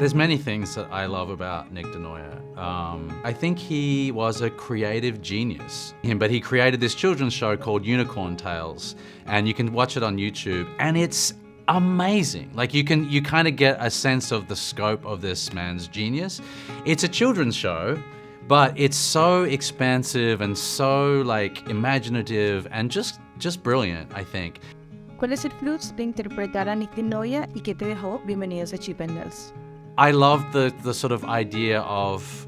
There's many things that I love about Nick Denoyer. I think he was a creative genius, but he created this children's show called Unicorn Tales, and you can watch it on YouTube, and it's amazing. Like you kind of get a sense of the scope of this man's genius. It's a children's show, but it's so expansive and so like imaginative and just brilliant, I think. ¿Cuál es el plus de interpretar a Nick Denoyer y qué te dejó Bienvenidos al Chippendale? I love the sort of idea of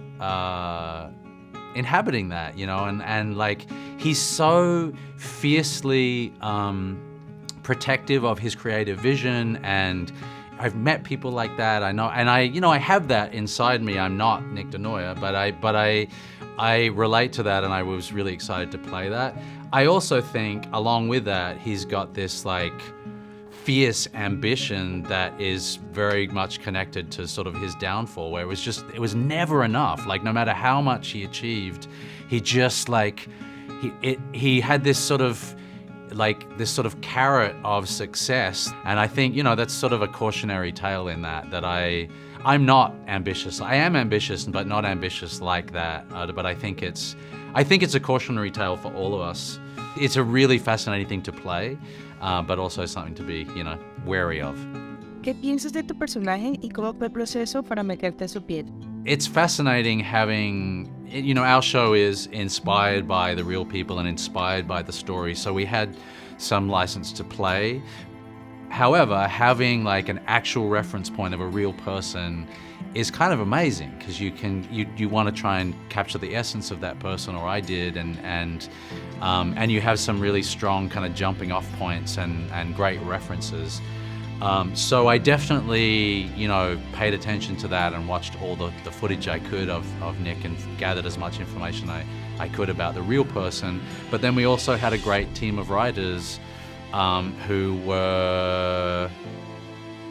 inhabiting that, you know, and like he's so fiercely protective of his creative vision, and I've met people like that. I know, and I have that inside me. I'm not Nick Denoyer, but I relate to that, and I was really excited to play that. I also think, along with that, he's got this like fierce ambition that is very much connected to sort of his downfall, where it was never enough. Like no matter how much he achieved, he just like he had this sort of carrot of success. And I think, you know, that's sort of a cautionary tale in that I'm not ambitious. I am ambitious, but not ambitious like that. But I think it's a cautionary tale for all of us. It's a really fascinating thing to play, but also something to be, you know, wary of. ¿Qué piensas de tu personaje y cómo fue el proceso para meterte en su piel? It's fascinating having, you know, our show is inspired by the real people and inspired by the story, so we had some license to play. However, having like an actual reference point of a real person is kind of amazing, because you want to try and capture the essence of that person, or I did, and you have some really strong kind of jumping off points and great references. So I definitely, you know, paid attention to that and watched all the footage I could of Nick and gathered as much information I could about the real person. But then we also had a great team of writers who were,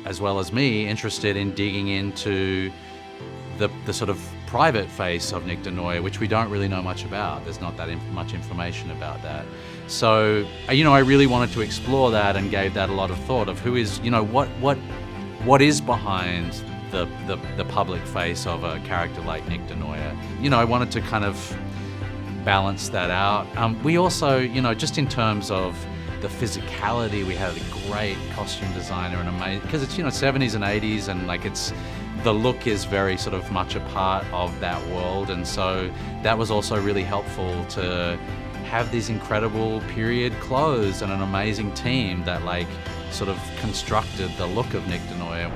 as well as me, interested in digging into the sort of private face of Nick Denoyer, which we don't really know much about. There's not that much information about that. So, you know, I really wanted to explore that and gave that a lot of thought of who is, you know, what is behind the public face of a character like Nick Denoyer. You know, I wanted to kind of balance that out. We also, you know, just in terms of the physicality, we had a great costume designer and amazing, because it's, you know, 70s and 80s, and like the look is very sort of much a part of that world, and so that was also really helpful to have these incredible period clothes and an amazing team that like sort of constructed the look of Nick Denoyer.